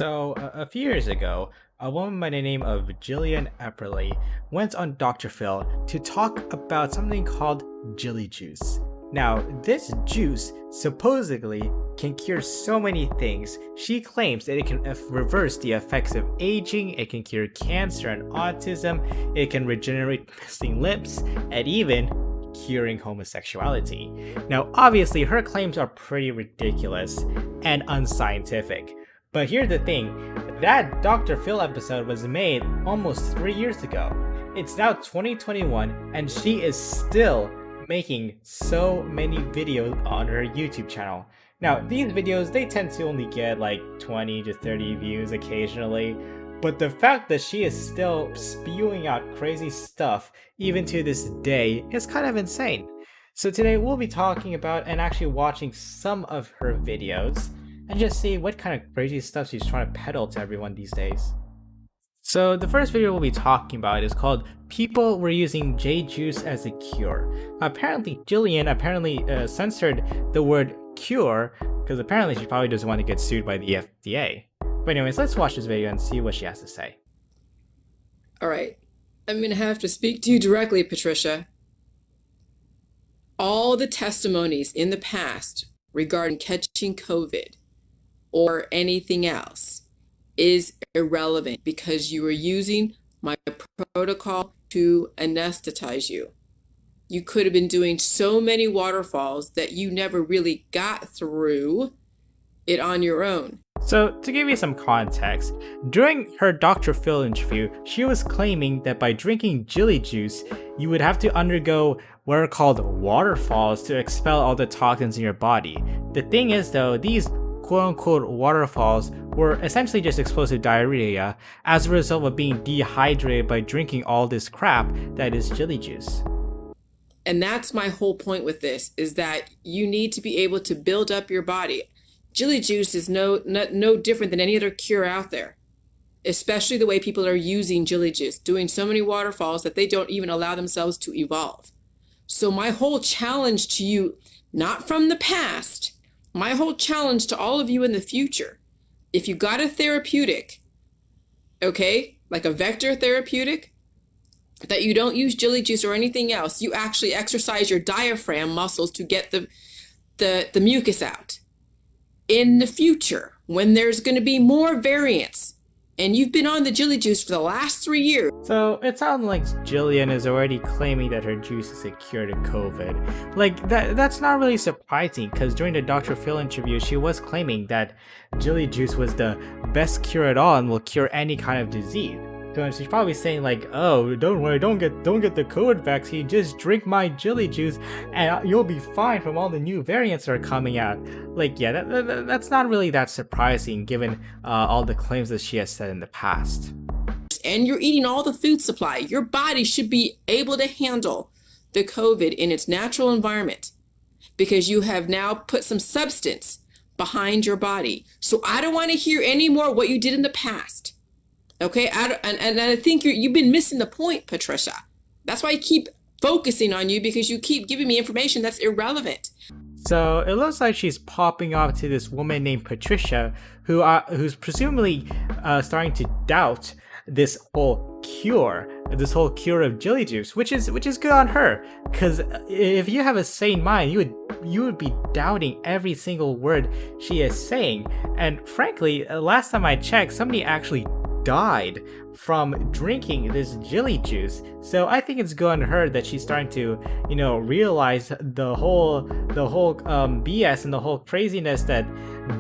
A few years ago, a woman by the name of Jillian Epperly went on Dr. Phil to talk about something called Jilly Juice. Now, this juice supposedly can cure so many things. She claims that it can reverse the effects of aging, it can cure cancer and autism, it can regenerate missing lips, and even curing homosexuality. Now, obviously, her claims are pretty ridiculous and unscientific. But here's the thing, that Dr. Phil episode was made almost 3 years ago. It's now 2021 and she is still making so many videos on her YouTube channel. Now, these videos, they tend to only get like 20 to 30 views occasionally, but the fact that she is still spewing out crazy stuff even to this day is kind of insane. So today we'll be talking about and actually watching some of her videos and just see what kind of crazy stuff she's trying to peddle to everyone these days. So the first video we'll be talking about is called People Were Using Jilly Juice as a Cure. Apparently Jillian censored the word cure because apparently she probably doesn't want to get sued by the FDA. But anyways, let's watch this video and see what she has to say. Alright, I'm gonna have to speak to you directly, Patricia. All the testimonies in the past regarding catching COVID or anything else is irrelevant because you were using my protocol to anesthetize you. You could have been doing so many waterfalls that you never really got through it on your own. So to give you some context, during her Dr. Phil interview, she was claiming that by drinking Jilly Juice, you would have to undergo what are called waterfalls to expel all the toxins in your body. The thing is though, these quote-unquote waterfalls were essentially just explosive diarrhea as a result of being dehydrated by drinking all this crap that is Jilly Juice. And that's my whole point with this, is that you need to be able to build up your body. Jilly Juice is no different than any other cure out there, especially the way people are using Jilly Juice, doing so many waterfalls that they don't even allow themselves to evolve. So my whole challenge to you, not from the past, my whole challenge to all of you in the future, if you got a therapeutic, okay, like a vector therapeutic, that you don't use Jilly Juice or anything else, you actually exercise your diaphragm muscles to get the mucus out. In the future, when there's going to be more variants, and you've been on the Jilly Juice for the last 3 years. So it sounds like Jillian is already claiming that her juice is a cure to COVID. Like that's not really surprising because during the Dr. Phil interview, she was claiming that Jilly Juice was the best cure at all and will cure any kind of disease. So she's probably saying like, oh, don't worry, don't get the COVID vaccine, just drink my Jilly Juice and you'll be fine from all the new variants that are coming out. Like, yeah, that's not really that surprising given all the claims that she has said in the past. And you're eating all the food supply. Your body should be able to handle the COVID in its natural environment because you have now put some substance behind your body. So I don't want to hear any more what you did in the past. Okay, and I think you've been missing the point, Patricia. That's why I keep focusing on you, because you keep giving me information that's irrelevant. So it looks like she's popping off to this woman named Patricia, who's presumably starting to doubt this whole cure of Jilly Juice, which is good on her. Because if you have a sane mind, you would be doubting every single word she is saying. And frankly, last time I checked, somebody actually died from drinking this Jilly Juice. So I think it's good on her that she's starting to, realize the whole BS and the whole craziness that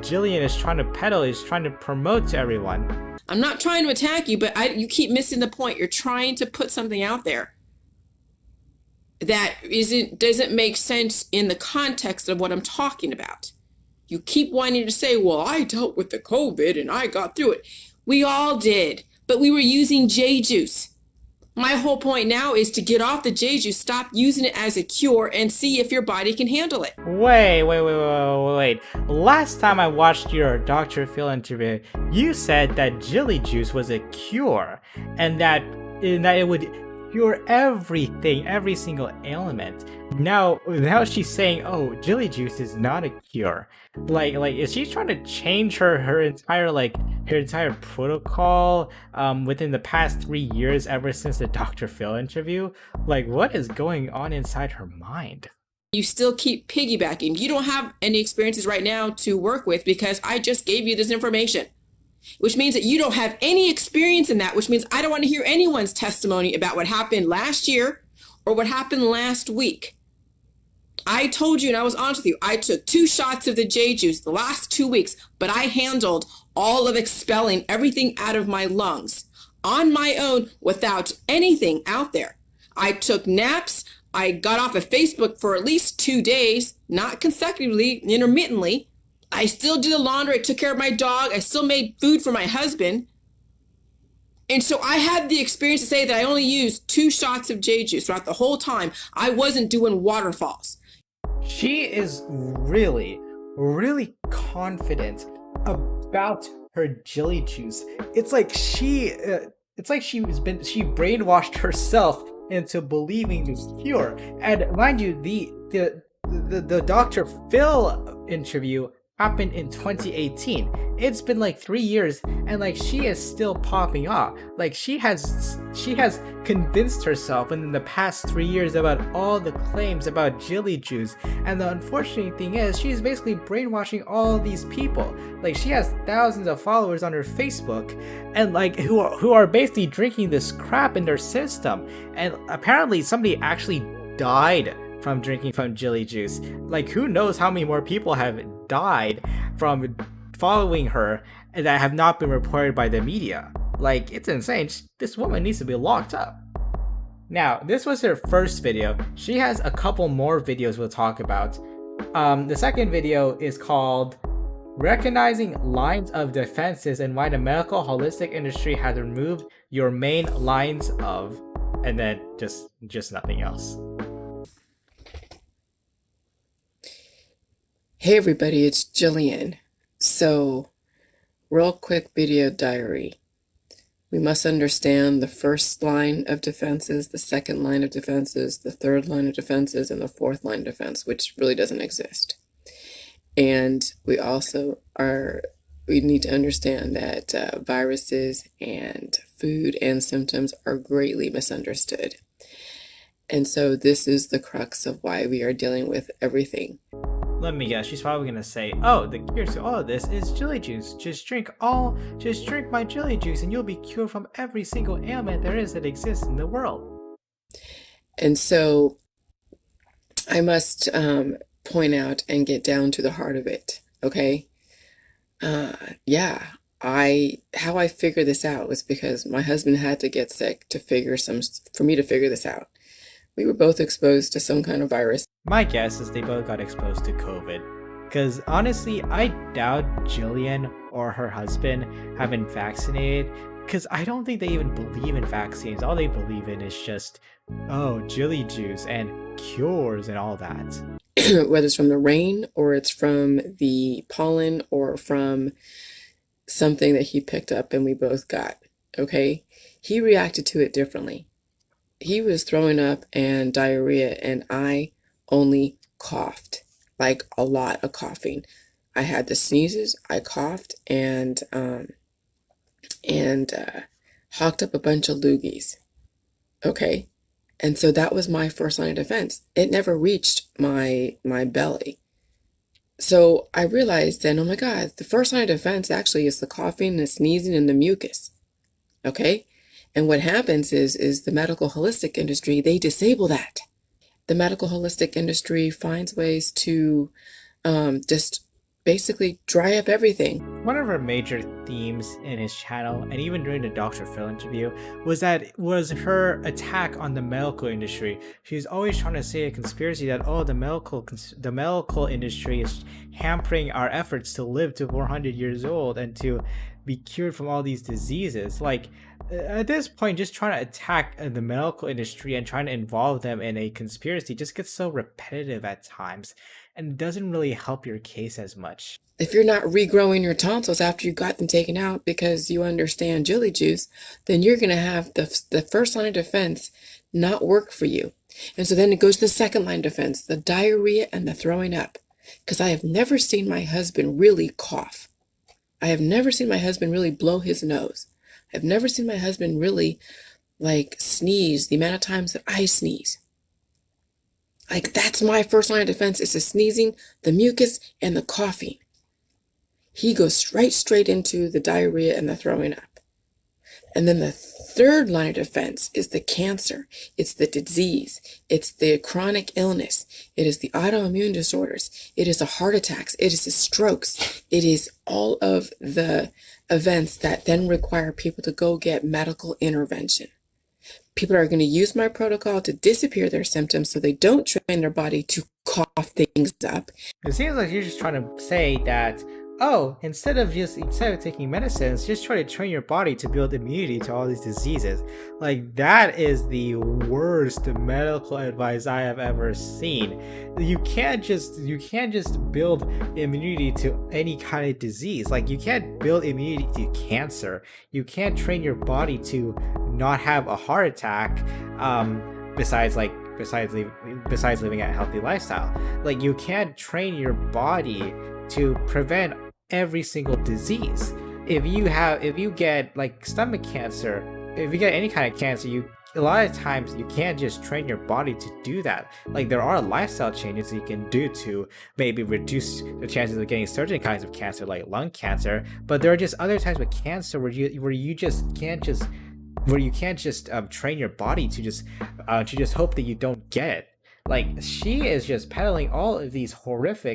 Jillian is trying to peddle, is trying to promote to everyone. I'm not trying to attack you, but you keep missing the point. You're trying to put something out there that doesn't make sense in the context of what I'm talking about. You keep wanting to say, well, I dealt with the COVID and I got through it. We all did, but we were using Jilly Juice. My whole point now is to get off the Jilly Juice, stop using it as a cure, and see if your body can handle it. Wait. Last time I watched your Dr. Phil interview, you said that Jilly Juice was a cure, and that it would cure everything, every single ailment. Now she's saying, "Oh, Jilly Juice is not a cure." Like is she trying to change her entire her entire protocol within the past 3 years ever since the Dr. Phil interview? Like, what is going on inside her mind? You still keep piggybacking. You don't have any experiences right now to work with because I just gave you this information, which means that you don't have any experience in that, which means I don't want to hear anyone's testimony about what happened last year or what happened last week. I told you, and I was honest with you, I took 2 shots of the J juice the last 2 weeks, but I handled all of expelling everything out of my lungs on my own without anything out there. I took naps. I got off of Facebook for at least 2 days, not consecutively, intermittently. I still did the laundry. I took care of my dog. I still made food for my husband. And so I had the experience to say that I only used 2 shots of J juice throughout the whole time. I wasn't doing waterfalls. She is really, really confident about her Jilly Juice. It's like she brainwashed herself into believing this cure. And mind you, the Dr. Phil interview happened in 2018. It's been like 3 years, and like she is still popping off. Like she has convinced herself in the past 3 years about all the claims about Jilly Juice. And the unfortunate thing is, she's basically brainwashing all these people. Like she has thousands of followers on her Facebook, and like who are basically drinking this crap in their system. And apparently, somebody actually died from drinking from Jilly Juice. Like, who knows how many more people have died from following her that have not been reported by the media. Like, it's insane. This woman needs to be locked up. Now, this was her first video. She has a couple more videos we'll talk about. The second video is called Recognizing Lines of Defenses and Why the Medical Holistic Industry Has Removed Your Main Lines of, and then just nothing else. Hey everybody, it's Jillian. So, real quick video diary. We must understand the first line of defenses, the second line of defenses, the third line of defenses, and the fourth line of defense, which really doesn't exist. And we also we need to understand that viruses and food and symptoms are greatly misunderstood. And so this is the crux of why we are dealing with everything. Let me guess, she's probably gonna say, "Oh, the cure to all of this is Jilly Juice. Just drink my Jilly Juice and you'll be cured from every single ailment there is that exists in the world." And so I must point out and get down to the heart of it, okay? How I figured this out was because my husband had to get sick for me to figure this out. We were both exposed to some kind of virus. My guess is they both got exposed to COVID. Because honestly, I doubt Jillian or her husband have been vaccinated. Because I don't think they even believe in vaccines. All they believe in is just, oh, Jilly Juice and cures and all that. Whether it's from the rain or it's from the pollen or from something that he picked up and we both got, okay? He reacted to it differently. He was throwing up and diarrhea, and I only coughed, like a lot of coughing. I had the sneezes, I coughed, and hawked up a bunch of loogies. Okay, and so that was my first line of defense. It never reached my belly. So I realized then, oh my God, the first line of defense actually is the coughing, the sneezing, and the mucus. Okay. And what happens is the medical holistic industry, they disable that. The medical holistic industry finds ways to just basically dry up everything. One of her major themes in his channel, and even during the Dr. Phil interview, was her attack on the medical industry. She's always trying to say a conspiracy that, oh, the medical industry is hampering our efforts to live to 400 years old and to be cured from all these diseases. Like, at this point, just trying to attack the medical industry and trying to involve them in a conspiracy just gets so repetitive at times and doesn't really help your case as much. If you're not regrowing your tonsils after you got them taken out because you understand Jilly Juice, then you're going to have the first line of defense not work for you. And so then it goes to the second line of defense, the diarrhea and the throwing up. Because I have never seen my husband really cough. I have never seen my husband really blow his nose. I've never seen my husband really like sneeze the amount of times that I sneeze. Like that's my first line of defense is the sneezing, the mucus, and the coughing. He goes straight into the diarrhea and the throwing up. And then the third line of defense is the cancer. It's the disease. It's the chronic illness. It is the autoimmune disorders. It is the heart attacks. It is the strokes. It is all of the events that then require people to go get medical intervention. People are going to use my protocol to disappear their symptoms so they don't train their body to cough things up. It seems like you're just trying to say that, oh, instead of taking medicines, just try to train your body to build immunity to all these diseases. Like, that is the worst medical advice I have ever seen. You can't just build immunity to any kind of disease. Like, you can't build immunity to cancer. You can't train your body to not have a heart attack. Besides living a healthy lifestyle. Like, you can't train your body to prevent every single disease. If you get like stomach cancer, if you get any kind of cancer, a lot of times you can't just train your body to do that. Like, there are lifestyle changes you can do to maybe reduce the chances of getting certain kinds of cancer, like lung cancer. But there are just other types of cancer where you can't just train your body to just hope that you don't get it. Like, she is just peddling all of these horrible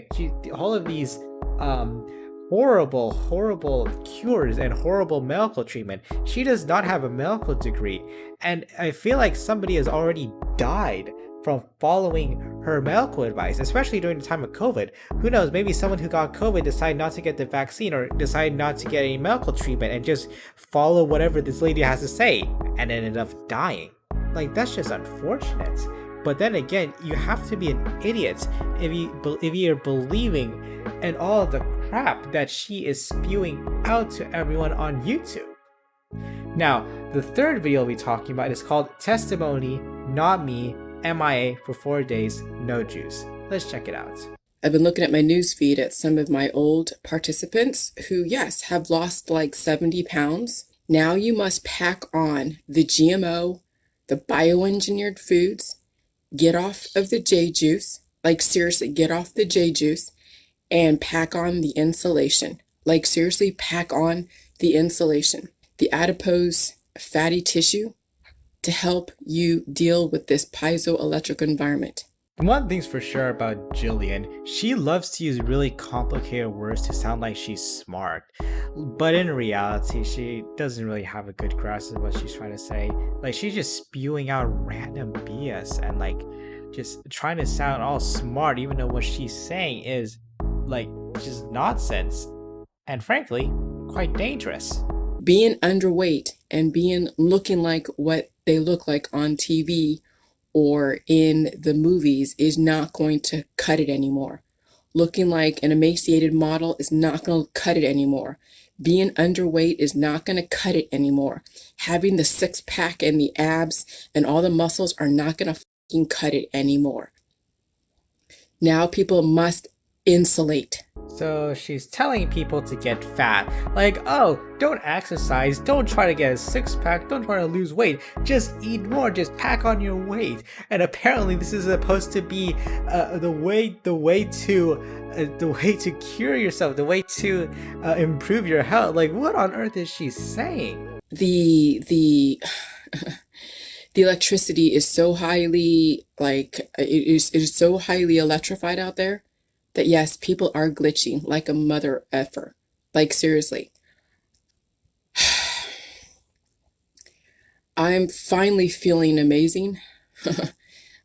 cures and horrible medical treatment. She does not have a medical degree, and I feel like somebody has already died from following her medical advice, especially during the time of COVID. Who knows, maybe someone who got COVID decided not to get the vaccine or decided not to get any medical treatment and just follow whatever this lady has to say and ended up dying. Like, that's just unfortunate. But then again, you have to be an idiot if you're believing in all of the crap that she is spewing out to everyone on YouTube. Now, the third video we'll be talking about is called Testimony, Not Me, MIA for 4 days, no juice. Let's check it out. I've been looking at my news feed at some of my old participants who, yes, have lost like 70 pounds. Now you must pack on the GMO, the bioengineered foods, get off of the J juice, like seriously, get off the J juice and pack on the insulation. Like seriously, pack on the insulation, the adipose fatty tissue to help you deal with this piezoelectric environment. One thing's for sure about Jillian, she loves to use really complicated words to sound like she's smart. But in reality, she doesn't really have a good grasp of what she's trying to say. Like, she's just spewing out random BS and like just trying to sound all smart, even though what she's saying is like just nonsense and frankly quite dangerous. Being underweight and looking like what they look like on TV or in the movies is not going to cut it anymore. Looking like an emaciated model is not going to cut it anymore. Being underweight is not going to cut it anymore. Having the six pack and the abs and all the muscles are not going to fucking cut it anymore. Now people must insulate. So she's telling people to get fat. Like, oh, don't exercise, don't try to get a six-pack, don't try to lose weight, just eat more, just pack on your weight. And apparently this is supposed to be the way to cure yourself, the way to improve your health. Like, what on earth is she saying? The the electricity is so highly it is so highly electrified out there that yes, people are glitching like a mother effer. Like, seriously. I'm finally feeling amazing.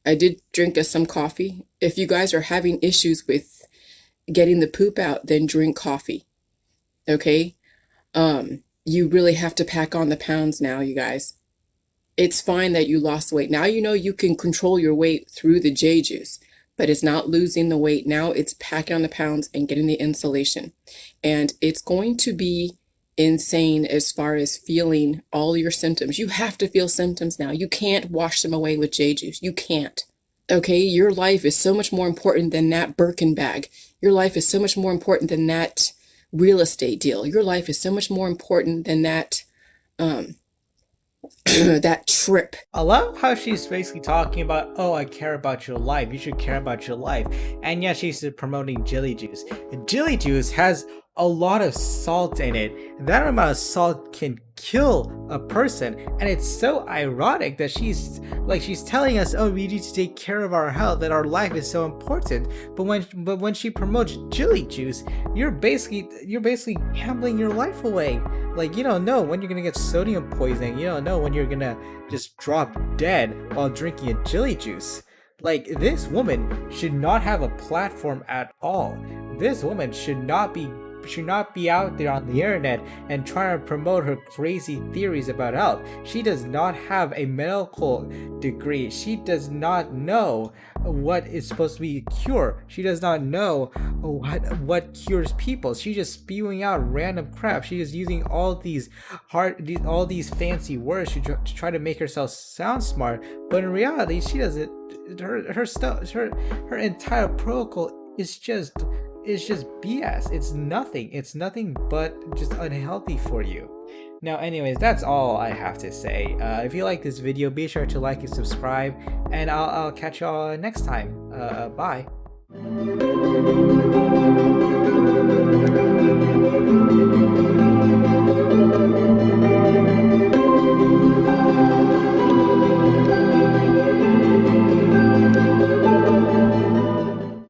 I did drink some coffee. If you guys are having issues with getting the poop out, then drink coffee. Okay? You really have to pack on the pounds now, you guys. It's fine that you lost weight. Now you know you can control your weight through the J juice. But it's not losing the weight. Now it's packing on the pounds and getting the insulation. And it's going to be insane as far as feeling all your symptoms. You have to feel symptoms now. You can't wash them away with J Juice. You can't. Okay, your life is so much more important than that Birkin bag. Your life is so much more important than that real estate deal. Your life is so much more important than that that trip. I love how she's basically talking about, oh, I care about your life. You should care about your life. And yeah, she's promoting Jilly Juice. Jilly Juice has a lot of salt in it. That amount of salt can kill a person. And it's so ironic that she's telling us, oh, we need to take care of our health, that our life is so important. But when she promotes Jilly Juice, you're basically gambling your life away. Like, you don't know when you're gonna get sodium poisoning. You don't know when you're gonna just drop dead while drinking a Jilly Juice. Like, this woman should not have a platform at all. This woman should not be out there on the internet and trying to promote her crazy theories about health. She does not have a medical degree. She does not know what is supposed to be a cure. She does not know what cures people. She's just spewing out random crap. She is using all these fancy words to try to make herself sound smart, but in reality she doesn't. Her entire protocol is just BS. It's nothing but just unhealthy for you. Now, anyways, that's all I have to say. If you like this video, be sure to like and subscribe, and I'll catch y'all next time. Bye.